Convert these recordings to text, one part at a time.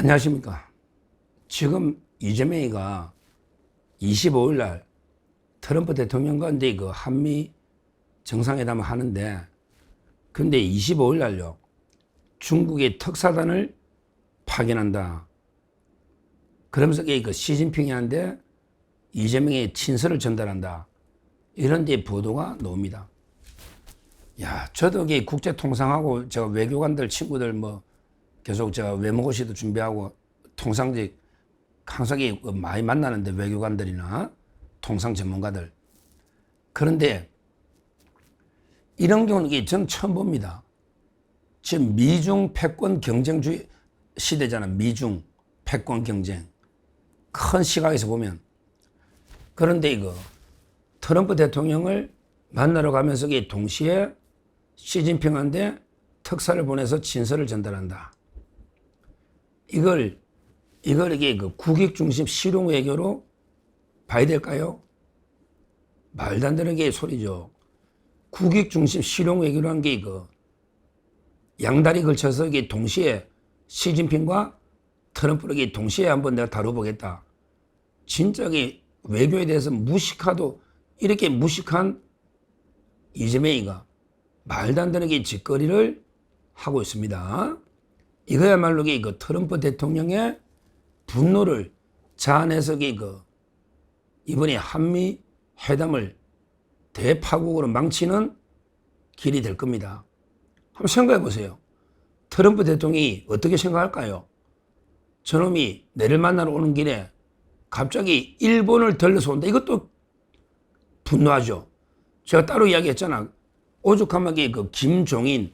안녕하십니까. 지금 이재명이가 25일 날 트럼프 대통령과 이제 그 한미 정상회담을 하는데, 근데 25일 날요, 중국의 특사단을 파견한다. 그러면서 그 시진핑한테 이재명의 친서를 전달한다. 이런 데 보도가 나옵니다. 야, 저도 국제 통상하고 제가 외교관들 친구들 계속 제가 외모고시도 준비하고 통상직 항상 많이 만나는데, 외교관들이나 통상 전문가들. 그런데 이런 경우는 전 처음 봅니다. 지금 미중 패권 경쟁주의 시대잖아. 미중 패권 경쟁. 큰 시각에서 보면. 그런데 이거 트럼프 대통령을 만나러 가면서 동시에 시진핑한테 특사를 보내서 친서를 전달한다. 이걸 이게 국익 중심 실용 외교로 봐야 될까요? 말도 안 되는 게 소리죠. 국익 중심 실용 외교라는 게 양다리 걸쳐서 동시에 시진핑과 트럼프를 동시에 한번 내가 다뤄보겠다. 진짜 외교에 대해서 무식하도 이렇게 무식한 이재명이가 말도 안 되는 짓거리를 하고 있습니다. 이거야말로 트럼프 대통령의 분노를 자아내서 이번에 한미 회담을 대파국으로 망치는 길이 될 겁니다. 한번 생각해 보세요. 트럼프 대통령이 어떻게 생각할까요? 저놈이 내를 만나러 오는 길에 갑자기 일본을 들러서 온다. 이것도 분노하죠. 제가 따로 이야기했잖아. 오죽하면 김종인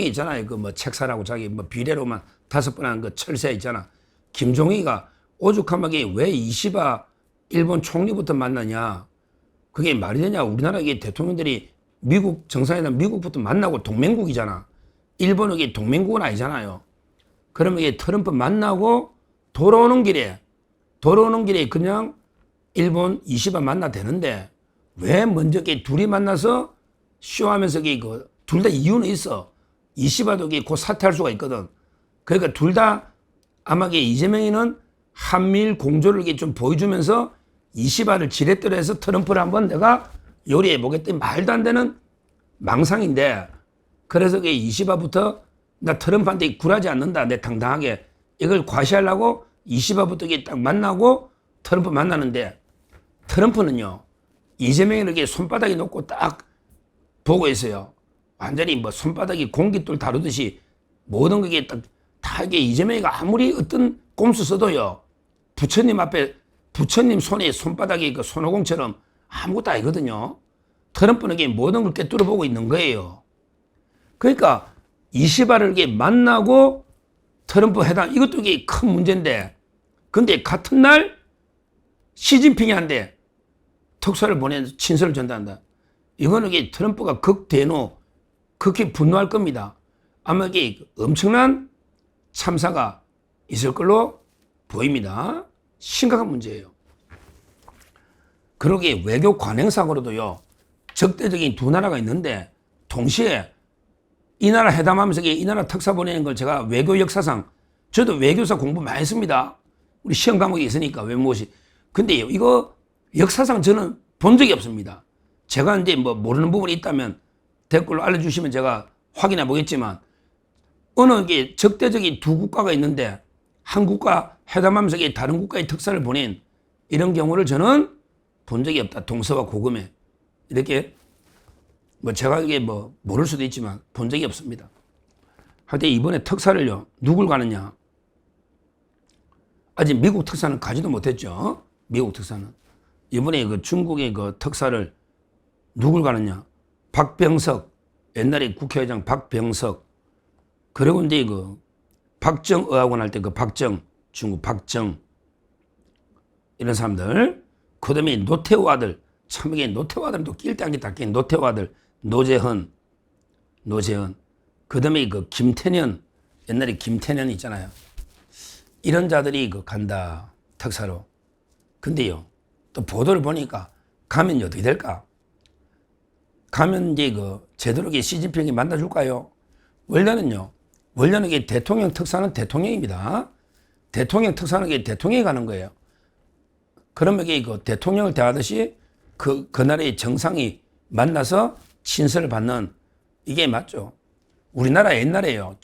있잖아요. 책사라고 자기 비례로만 5번 한 철새 있잖아. 김종인이가 오죽하면 왜 이시바 일본 총리부터 만나냐. 그게 말이 되냐. 우리나라 대통령들이 미국 정상회담 미국부터 만나고 동맹국이잖아. 일본은 동맹국은 아니잖아요. 그러면 트럼프 만나고 돌아오는 길에 그냥 일본 이시바 만나 되는데, 왜 먼저 둘이 만나서 쇼하면서 둘 다 이유는 있어. 이시바도 곧 사퇴할 수가 있거든. 그러니까 둘 다 아마 이재명이는 한미일 공조를 좀 보여주면서 이시바를 지렛대로 해서 트럼프를 한번 내가 요리해 보겠다. 말도 안 되는 망상인데, 그래서 이시바부터 나 트럼프한테 굴하지 않는다. 내 당당하게 이걸 과시하려고 이시바부터 딱 만나고 트럼프 만나는데, 트럼프는요 이재명을 이렇게 손바닥에 놓고 딱 보고 있어요. 완전히 손바닥이 공깃돌 다루듯이 모든 게 다 이재명이가 아무리 어떤 꼼수 써도요, 부처님 앞에 부처님 손에 손바닥이 손오공처럼 아무것도 아니거든요. 트럼프는 모든 걸 꿰뚫어 보고 있는 거예요. 그러니까 이시바를 만나고 트럼프 회담, 이것도 큰 문제인데, 근데 같은 날 시진핑한테 특사를 보내서 친서를 전달한다. 이거는 트럼프가 극대노, 극히 분노할 겁니다. 아마 엄청난 참사가 있을 걸로 보입니다. 심각한 문제예요. 그러게 외교 관행상으로도요, 적대적인 두 나라가 있는데 동시에 이 나라 회담하면서 이 나라 특사 보내는 걸 제가 외교 역사상, 저도 외교사 공부 많이 했습니다. 우리 시험 과목이 있으니까 외모시. 근데 이거 역사상 저는 본 적이 없습니다. 제가 이제 모르는 부분이 있다면 댓글로 알려주시면 제가 확인해 보겠지만, 어느 적대적인 두 국가가 있는데 한 국가 회담하면서 다른 국가의 특사를 보낸 이런 경우를 저는 본 적이 없다. 동서와 고금에 이렇게 제가 모를 수도 있지만 본 적이 없습니다. 하여튼 이번에 특사를요, 누굴 가느냐. 아직 미국 특사는 가지도 못했죠. 미국 특사는. 이번에 중국의 특사를 누굴 가느냐. 박병석, 옛날에 국회의장 박병석, 그리고 이제 박정 의학원 할 때 박정, 중국 박정, 이런 사람들. 그 다음에 노태우 아들, 참 이게 노태우 아들도 낄 때 안 낄 때 낀 노태우 아들, 노재헌. 그 다음에 김태년, 옛날에 김태년 있잖아요. 이런 자들이 간다, 특사로. 근데요, 또 보도를 보니까 가면 어떻게 될까? 가면 이제 제대로 시진핑이 만나줄까요? 원래는요, 원래는 이게 대통령 특사는 대통령입니다. 대통령 특사는 이게 대통령이 가는 거예요. 그러면 이게 그 대통령을 대하듯이 그 나라의 정상이 만나서 친서를 받는 이게 맞죠. 우리나라 옛날에요.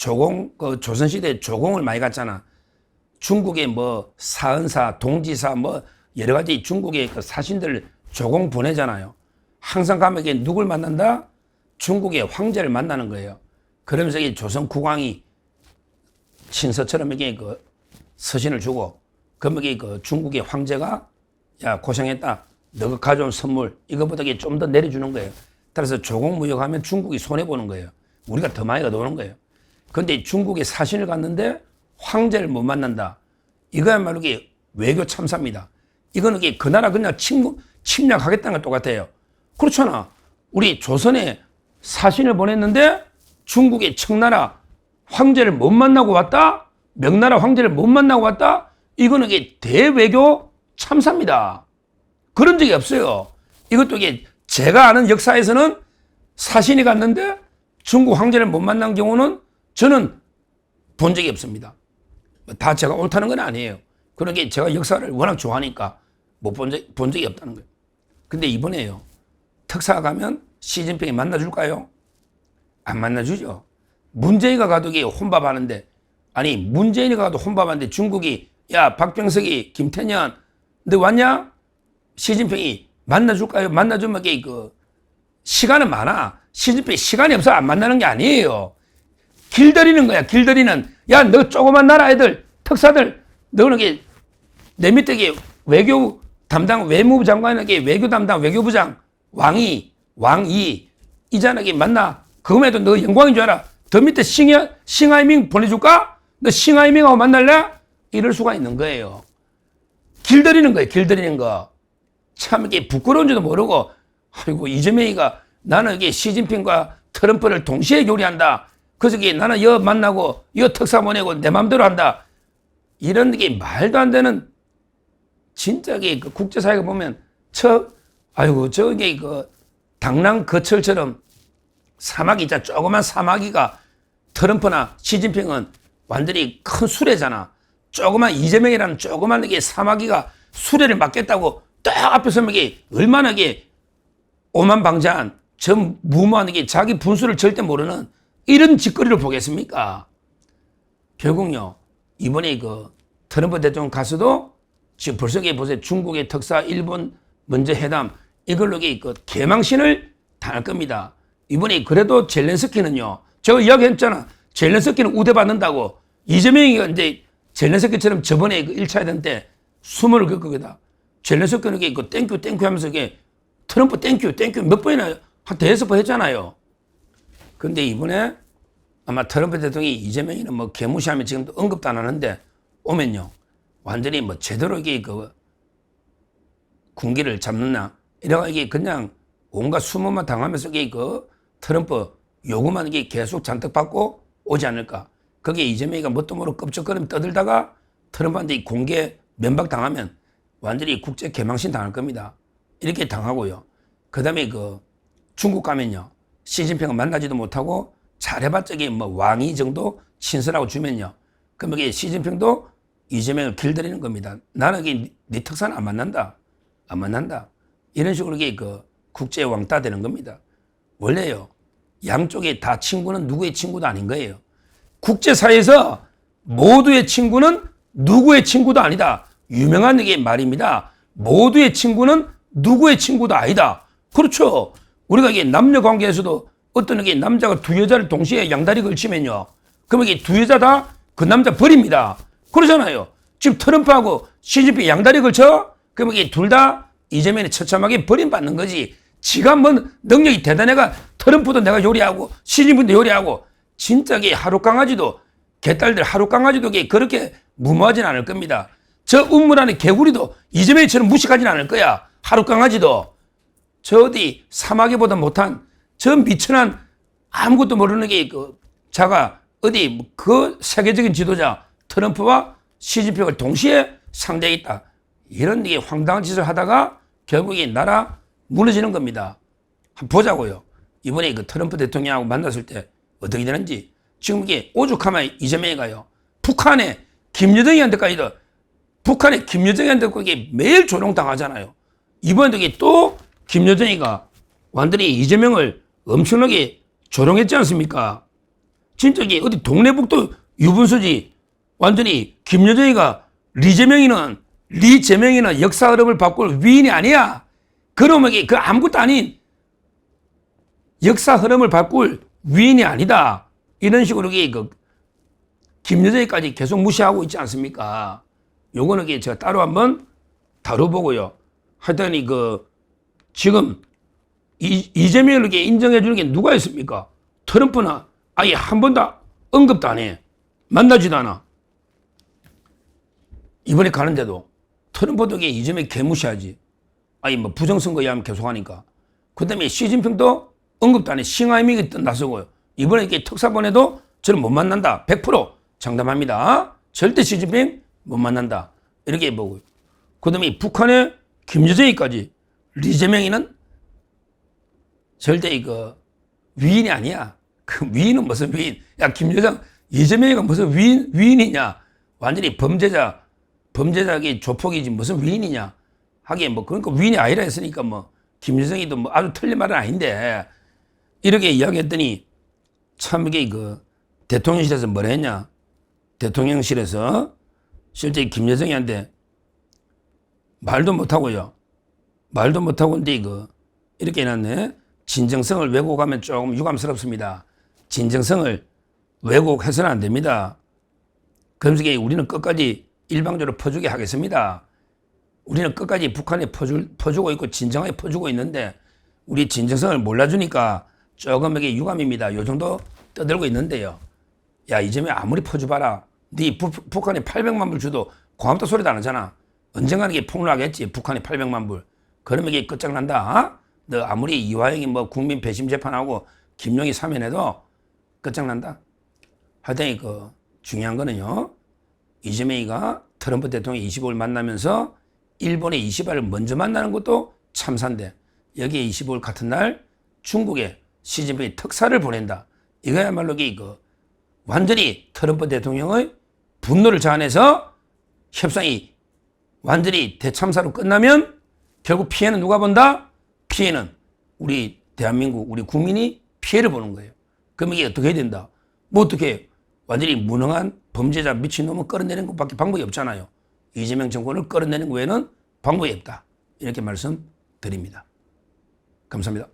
그 조선시대에 조공을 많이 갔잖아. 중국의 뭐 사은사, 동지사 뭐 여러 가지 중국의 그 사신들 조공 보내잖아요. 항상 가면 이게 누굴 만난다? 중국의 황제를 만나는 거예요. 그러면서 이 조선 국왕이 친서처럼 이게 그 서신을 주고, 그러면 이게 그 중국의 황제가 야, 고생했다. 너가 가져온 선물, 이거보다 좀 더 내려주는 거예요. 따라서 조공무역하면 중국이 손해보는 거예요. 우리가 더 많이 얻어오는 거예요. 그런데 중국에 사신을 갔는데 황제를 못 만난다. 이거야말로 이게 외교 참사입니다. 이거는 이게 그 나라 그냥 침략하겠다는 것 똑같아요. 그렇잖아. 우리 조선에 사신을 보냈는데 중국의 청나라 황제를 못 만나고 왔다? 명나라 황제를 못 만나고 왔다? 이거는 이게 대외교 참사입니다. 그런 적이 없어요. 이것도 이게 제가 아는 역사에서는 사신이 갔는데 중국 황제를 못 만난 경우는 저는 본 적이 없습니다. 다 제가 옳다는 건 아니에요. 그러니까 제가 역사를 워낙 좋아하니까 본 적이 없다는 거예요. 근데 이번에요. 특사가 가면 시진핑이 만나줄까요? 안 만나주죠. 문재인이가 가도 이게 혼밥하는데, 아니 문재인이 가도 혼밥하는데 중국이 야 박병석이 김태년 너 왔냐? 시진핑이 만나줄까요? 만나주면 이게 그 시간은 많아. 시진핑이 시간이 없어 안 만나는 게 아니에요. 길들이는 거야. 길들이는. 야 너 조그만 나라 애들 특사들 너는 이게 내 밑에 이게 외교 담당 외무부 장관에게 외교 담당 외교부장 왕이 이자에게 만나. 그거에도 너 영광인 줄 알아. 더 밑에 싱하이밍 보내줄까? 너 싱하이밍하고 만날래? 이럴 수가 있는 거예요. 길들이는 거예요. 길들이는 거. 참 이게 부끄러운 줄도 모르고, 아이고 이재명이가 나는 이게 시진핑과 트럼프를 동시에 교리한다. 그래서 이게 나는 여 만나고 여 특사 보내고 내 맘대로 한다. 이런 게 말도 안 되는, 진짜 이게 그 국제사회가 보면 저게 그 당랑 거철처럼 사마귀 있잖아. 조그만 사마귀가 트럼프나 시진핑은 완전히 큰 수레잖아. 조그만 이재명이라는 조그만 이게 사마귀가 수레를 맡겠다고 딱 앞에 서면 이게 얼마나 이게 오만방자한 저 무모한 이게 자기 분수를 절대 모르는 이런 짓거리를 보겠습니까? 결국요, 이번에 그 트럼프 대통령 가서도 지금 벌써 이게 보세요. 중국의 특사, 일본 먼저 회담, 이걸로 이게 그 개망신을 당할 겁니다. 이번에 그래도 젤렌스키는요, 제가 이야기했잖아. 젤렌스키는 우대받는다고. 이재명이 이제 젤렌스키처럼 저번에 그 1차 회담 때 숨을 걸 거다. 젤렌스키는 이게 그 땡큐 하면서 이게 트럼프 땡큐 몇 번이나 한 대여섯 번 했잖아요. 근데 이번에 아마 트럼프 대통령이 이재명이는 뭐 개무시하면 지금도 언급도 안 하는데 오면요. 완전히 뭐 제대로 이게 그 군기를 잡느냐. 이래가 이게 그냥 온갖 수모만 당하면서 이게 그 트럼프 요구만 이게 계속 잔뜩 받고 오지 않을까. 거기에 이재명이가 뭣도 모르고 껍적거리며 떠들다가 트럼프한테 이 공개 면박 당하면 완전히 국제 개망신 당할 겁니다. 이렇게 당하고요. 그 다음에 그 중국 가면요. 시진핑을 만나지도 못하고 잘해봤자 뭐 왕이 정도 친서라고 주면요. 그럼 이게 시진핑도 이재명을 길들이는 겁니다. 나는 이게 네 특사는 안 만난다. 안 만난다. 이런 식으로 이게 그 국제 왕따 되는 겁니다. 원래요. 양쪽에 다 친구는 누구의 친구도 아닌 거예요. 국제사회에서 모두의 친구는 누구의 친구도 아니다. 유명한 이게 말입니다. 모두의 친구는 누구의 친구도 아니다. 그렇죠. 우리가 이게 남녀 관계에서도 어떤 이게 남자가 두 여자를 동시에 양다리 걸치면요. 그러면 이게 두 여자 다 그 남자 버립니다. 그러잖아요. 지금 트럼프하고 시진핑 양다리 걸쳐? 그러면 이게 둘 다 이재명이 처참하게 버림받는 거지. 지가 뭐 능력이 대단해가 트럼프도 내가 요리하고 시진핑도 요리하고 진짜 이게 하루 강아지도 개딸들 하루 강아지도 이게 그렇게 무모하진 않을 겁니다. 저 우물 안에 개구리도 이재명이처럼 무식하진 않을 거야. 하루 강아지도. 저 어디 사마귀보다 못한 저 미천한 아무것도 모르는 게 그 자가 어디 그 세계적인 지도자 트럼프와 시진핑을 동시에 상대했다. 이런 게 황당한 짓을 하다가 결국에 나라 무너지는 겁니다. 한번 보자고요. 이번에 그 트럼프 대통령하고 만났을 때 어떻게 되는지. 지금 이게 오죽하면 이재명이가요. 북한에 김여정이한테까지도 북한에 김여정이한테도 이게 매일 조롱당하잖아요. 이번에도 이게 또 김여정이가 완전히 이재명을 엄청나게 조롱했지 않습니까? 진짜 이게 어디 동네북도 유분수지 완전히 김여정이가 리재명이는 역사 흐름을 바꿀 위인이 아니야. 그놈에게 그 아무것도 아닌 역사 흐름을 바꿀 위인이 아니다. 이런 식으로 그 김여정이까지 계속 무시하고 있지 않습니까? 요거는 제가 따로 한번 다뤄보고요. 하여튼 지금 이재명을 인정해 주는 게 누가 있습니까? 트럼프는 아예 한 번도 언급도 안 해. 만나지도 않아. 이번에 가는데도 트럼프도 이재명 개무시하지. 아니 뭐 부정선거 야만 계속하니까. 그다음에 시진핑도 언급도 안 해. 싱하이밍이 나서고요. 이번에 특사 보내도 저는 못 만난다. 100% 장담합니다. 절대 시진핑 못 만난다. 이렇게 보고요. 그다음에 북한의 김여정이까지 리재명이는 절대 위인이 아니야. 그 위인은 무슨 위인? 야 김여정 이재명이가 무슨 위인이냐? 완전히 범죄자의 조폭이지 무슨 위인이냐? 하긴 그러니까 위인이 아니라 했으니까 김여정이도 아주 틀린 말은 아닌데 이렇게 이야기했더니 참 이게 대통령실에서 뭐라 했냐? 대통령실에서 실제 김여정이한테 말도 못하고요. 말도 못하고 근데 이렇게 해놨네. 진정성을 왜곡하면 조금 유감스럽습니다. 진정성을 왜곡해서는 안 됩니다. 그러면서 우리는 끝까지 일방적으로 퍼주게 하겠습니다. 우리는 끝까지 북한에 퍼주고 있고 진정하게 퍼주고 있는데 우리 진정성을 몰라주니까 조금 이게 유감입니다. 요 정도 떠들고 있는데요. 야 이재명 아무리 퍼주봐라. 네 북한에 800만 불 줘도 고맙다 소리도 안 하잖아. 언젠가는 이게 폭로하겠지. 북한에 800만 불. 그러면 이게 끝장난다. 너 아무리 이화영이 국민 배심 재판하고 김용이 사면해도 끝장난다. 하여튼 중요한 거는요. 이재명이가 트럼프 대통령 25일 만나면서 일본의 이시바를 먼저 만나는 것도 참사인데 여기에 25일 같은 날 중국에 시진핑이 특사를 보낸다. 이거야말로 완전히 트럼프 대통령의 분노를 자아내서 협상이 완전히 대참사로 끝나면 결국 피해는 누가 본다? 피해는 우리 대한민국, 우리 국민이 피해를 보는 거예요. 그럼 이게 어떻게 해야 된다? 어떻게 해요? 완전히 무능한 범죄자 미친놈을 끌어내는 것밖에 방법이 없잖아요. 이재명 정권을 끌어내는 외에는 방법이 없다. 이렇게 말씀드립니다. 감사합니다.